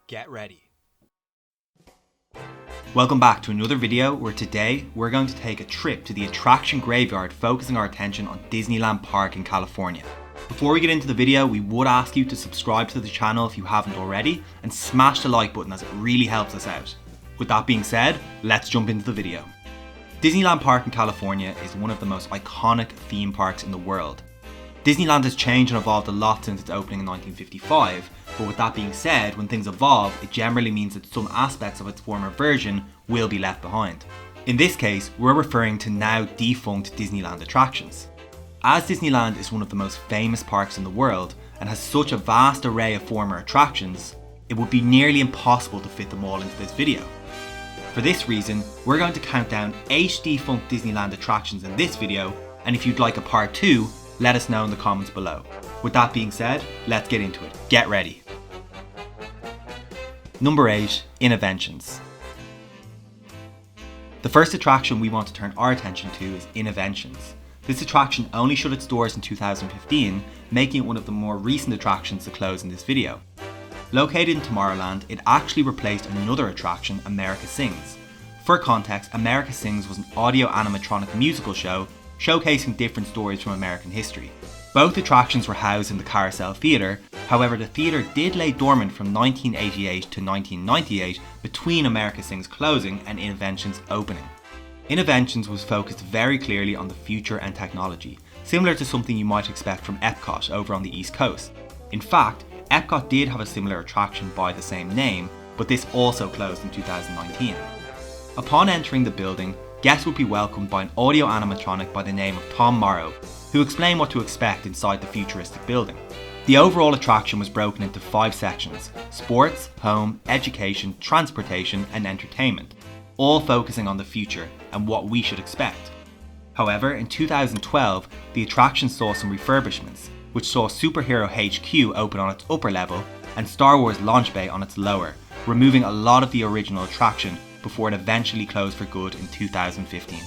Get ready. Welcome back to another video where today we're going to take a trip to the attraction graveyard, focusing our attention on Disneyland Park in California. Before we get into the video, we would ask you to subscribe to the channel if you haven't already and smash the like button as it really helps us out. With that being said, let's jump into the video. Disneyland Park in California is one of the most iconic theme parks in the world. Disneyland has changed and evolved a lot since its opening in 1955, but with that being said, when things evolve, it generally means that some aspects of its former version will be left behind. In this case, we're referring to now defunct Disneyland attractions. As Disneyland is one of the most famous parks in the world and has such a vast array of former attractions, it would be nearly impossible to fit them all into this video. For this reason, we're going to count down 8 defunct Disneyland attractions in this video, and if you'd like a part 2, let us know in the comments below. With that being said, let's get into it. Get ready. Number 8, Innoventions. The first attraction we want to turn our attention to is Innoventions. This attraction only shut its doors in 2015, making it one of the more recent attractions to close in this video. Located in Tomorrowland, it actually replaced another attraction, America Sings. For context, America Sings was an audio animatronic musical show showcasing different stories from American history. Both attractions were housed in the Carousel Theatre, however the theatre did lay dormant from 1988 to 1998 between America Sings closing and Innoventions opening. Innoventions was focused very clearly on the future and technology, similar to something you might expect from Epcot over on the East Coast. In fact, Epcot did have a similar attraction by the same name, but this also closed in 2019. Upon entering the building, guests would be welcomed by an audio animatronic by the name of Tom Morrow, who explained what to expect inside the futuristic building. The overall attraction was broken into 5 sections: sports, home, education, transportation and entertainment, all focusing on the future and what we should expect. However, in 2012, the attraction saw some refurbishments, which saw Superhero HQ open on its upper level and Star Wars Launch Bay on its lower, removing a lot of the original attraction before it eventually closed for good in 2015.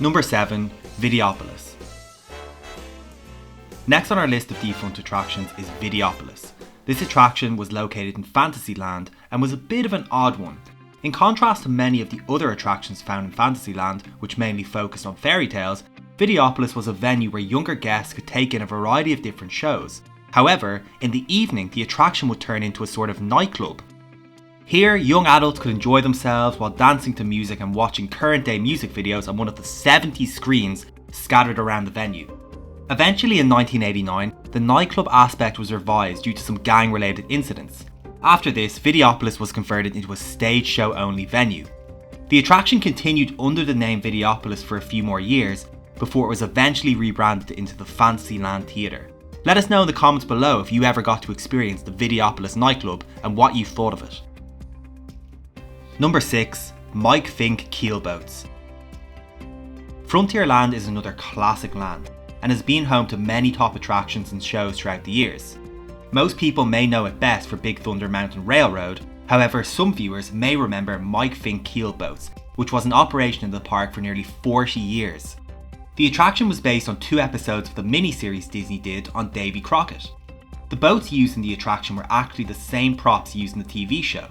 Number 7, Videopolis. Next on our list of defunct attractions is Videopolis. This attraction was located in Fantasyland and was a bit of an odd one. In contrast to many of the other attractions found in Fantasyland, which mainly focused on fairy tales, Videopolis was a venue where younger guests could take in a variety of different shows. However, in the evening, the attraction would turn into a sort of nightclub. Here, young adults could enjoy themselves while dancing to music and watching current day music videos on one of the 70 screens scattered around the venue. Eventually in 1989, the nightclub aspect was revised due to some gang related incidents. After this, Videopolis was converted into a stage show only venue. The attraction continued under the name Videopolis for a few more years before it was eventually rebranded into the Fantasyland Theatre. Let us know in the comments below if you ever got to experience the Videopolis nightclub and what you thought of it. Number 6, Mike Fink Keel Boats. Frontierland is another classic land and has been home to many top attractions and shows throughout the years. Most people may know it best for Big Thunder Mountain Railroad, however some viewers may remember Mike Fink Keel Boats, which was in operation in the park for nearly 40 years. The attraction was based on 2 episodes of the miniseries Disney did on Davy Crockett. The boats used in the attraction were actually the same props used in the TV show.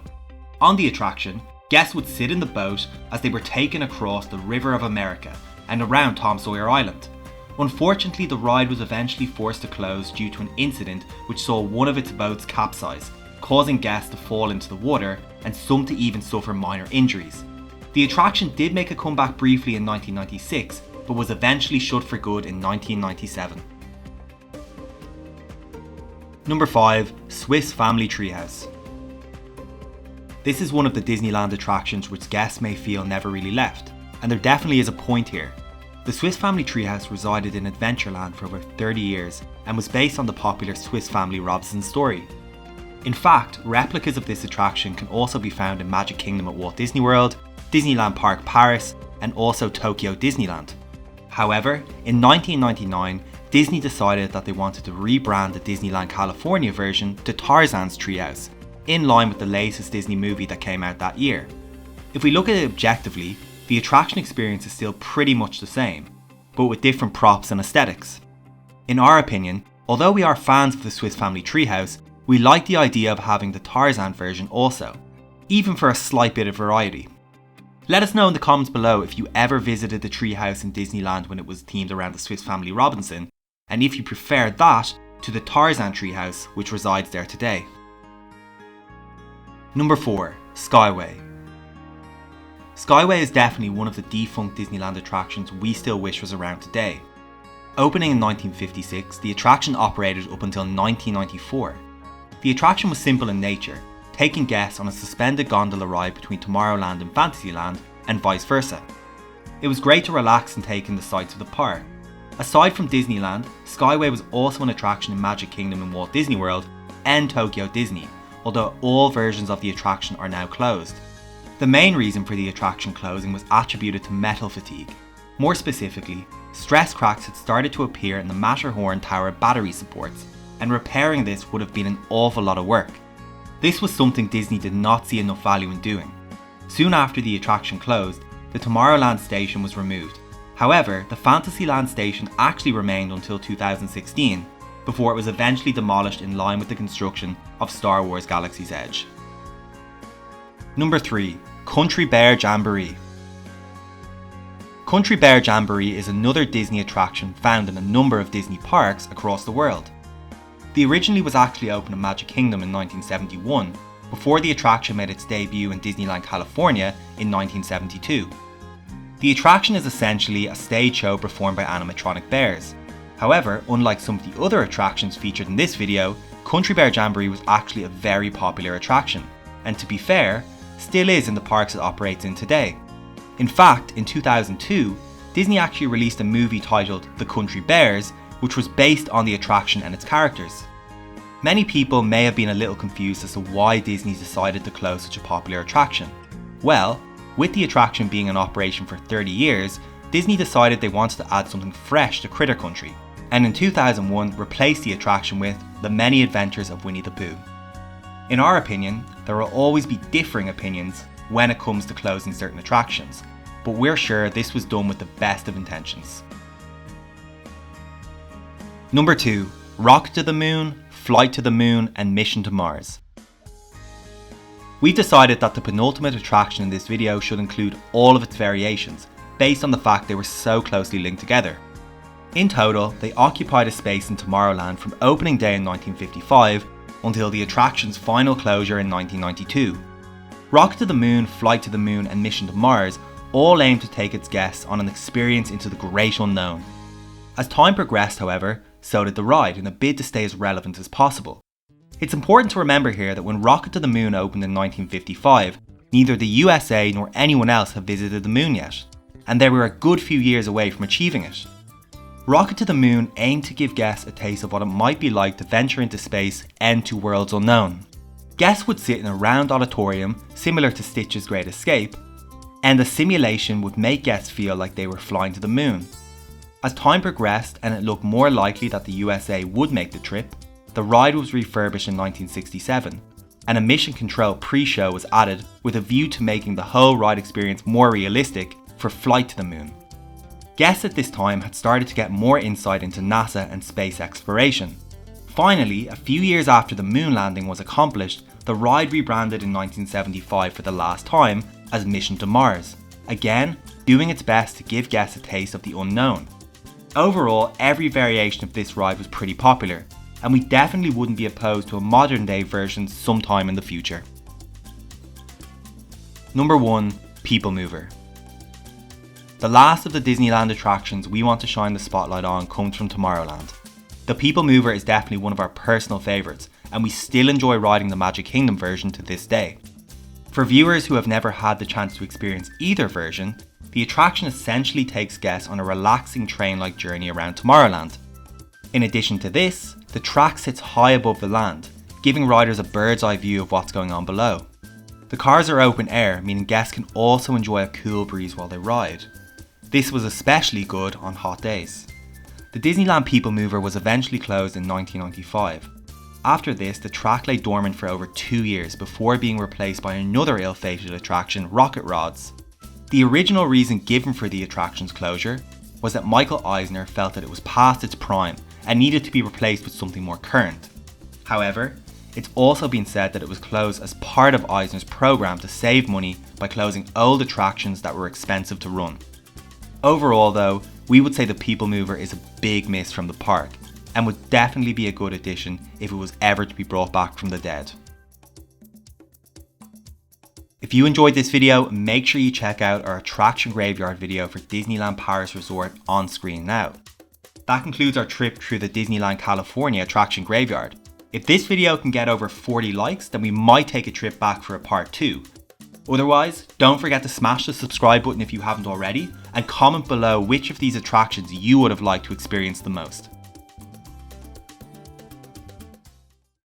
On the attraction, guests would sit in the boat as they were taken across the River of America and around Tom Sawyer Island. Unfortunately, the ride was eventually forced to close due to an incident which saw one of its boats capsize, causing guests to fall into the water and some to even suffer minor injuries. The attraction did make a comeback briefly in 1996, but was eventually shut for good in 1997. Number 5, Swiss Family Treehouse. This is one of the Disneyland attractions which guests may feel never really left, and there definitely is a point here. The Swiss Family Treehouse resided in Adventureland for over 30 years and was based on the popular Swiss Family Robinson story. In fact, replicas of this attraction can also be found in Magic Kingdom at Walt Disney World, Disneyland Park Paris, and also Tokyo Disneyland. However, in 1999, Disney decided that they wanted to rebrand the Disneyland California version to Tarzan's Treehouse, in line with the latest Disney movie that came out that year. If we look at it objectively, the attraction experience is still pretty much the same, but with different props and aesthetics. In our opinion, although we are fans of the Swiss Family Treehouse, We like the idea of having the Tarzan version also, even for a slight bit of variety. Let us know in the comments below if you ever visited the Treehouse in Disneyland when it was themed around the Swiss Family Robinson, and if you prefer that to the Tarzan Treehouse which resides there today. Number 4. Skyway. Skyway is definitely one of the defunct Disneyland attractions we still wish was around today. Opening in 1956, the attraction operated up until 1994. The attraction was simple in nature, taking guests on a suspended gondola ride between Tomorrowland and Fantasyland, and vice versa. It was great to relax and take in the sights of the park. Aside from Disneyland, Skyway was also an attraction in Magic Kingdom and Walt Disney World and Tokyo Disney, although all versions of the attraction are now closed. The main reason for the attraction closing was attributed to metal fatigue. More specifically, stress cracks had started to appear in the Matterhorn Tower battery supports, and repairing this would have been an awful lot of work. This was something Disney did not see enough value in doing. Soon after the attraction closed, the Tomorrowland station was removed. However, the Fantasyland station actually remained until 2016, before it was eventually demolished in line with the construction of Star Wars Galaxy's Edge. Number 3. Country Bear Jamboree. Country Bear Jamboree is another Disney attraction found in a number of Disney parks across the world. The originally was actually opened in Magic Kingdom in 1971, before the attraction made its debut in Disneyland California in 1972. The attraction is essentially a stage show performed by animatronic bears. However, unlike some of the other attractions featured in this video, Country Bear Jamboree was actually a very popular attraction, and to be fair, still is in the parks it operates in today. In fact, in 2002, Disney actually released a movie titled The Country Bears, which was based on the attraction and its characters. Many people may have been a little confused as to why Disney decided to close such a popular attraction. Well, with the attraction being in operation for 30 years, Disney decided they wanted to add something fresh to Critter Country, and in 2001 replaced the attraction with The Many Adventures of Winnie the Pooh. In our opinion, there will always be differing opinions when it comes to closing certain attractions, but we're sure this was done with the best of intentions. Number 2. Rocket to the Moon, Flight to the Moon and Mission to Mars. We've decided that the penultimate attraction in this video should include all of its variations, based on the fact they were so closely linked together. In total, they occupied a space in Tomorrowland from opening day in 1955 until the attraction's final closure in 1992. Rocket to the Moon, Flight to the Moon and Mission to Mars all aim to take its guests on an experience into the great unknown. As time progressed, however, so did the ride in a bid to stay as relevant as possible. It's important to remember here that when Rocket to the Moon opened in 1955, neither the USA nor anyone else had visited the moon yet, and they were a good few years away from achieving it. Rocket to the Moon aimed to give guests a taste of what it might be like to venture into space and to worlds unknown. Guests would sit in a round auditorium similar to Stitch's Great Escape, and the simulation would make guests feel like they were flying to the moon. As time progressed and it looked more likely that the USA would make the trip, the ride was refurbished in 1967, and a mission control pre-show was added with a view to making the whole ride experience more realistic for Flight to the Moon. Guests at this time had started to get more insight into NASA and space exploration. Finally, a few years after the moon landing was accomplished, the ride rebranded in 1975 for the last time as Mission to Mars, again doing its best to give guests a taste of the unknown. Overall, every variation of this ride was pretty popular, and we definitely wouldn't be opposed to a modern day version sometime in the future. Number 1. PeopleMover. The last of the Disneyland attractions we want to shine the spotlight on comes from Tomorrowland. The PeopleMover is definitely one of our personal favourites, and we still enjoy riding the Magic Kingdom version to this day. For viewers who have never had the chance to experience either version, the attraction essentially takes guests on a relaxing train-like journey around Tomorrowland. In addition to this, the track sits high above the land, giving riders a bird's eye view of what's going on below. The cars are open air, meaning guests can also enjoy a cool breeze while they ride. This was especially good on hot days. The Disneyland PeopleMover was eventually closed in 1995. After this, the track lay dormant for over 2 years before being replaced by another ill-fated attraction, Rocket Rods. The original reason given for the attraction's closure was that Michael Eisner felt that it was past its prime and needed to be replaced with something more current. However, It's also been said that it was closed as part of Eisner's program to save money by closing old attractions that were expensive to run. Overall though, we would say the PeopleMover is a big miss from the park, and would definitely be a good addition if it was ever to be brought back from the dead. If you enjoyed this video, make sure you check out our attraction graveyard video for Disneyland Paris Resort on screen now. That concludes our trip through the Disneyland California attraction graveyard. If this video can get over 40 likes, then we might take a trip back for a part 2. Otherwise, don't forget to smash the subscribe button if you haven't already, and comment below which of these attractions you would have liked to experience the most.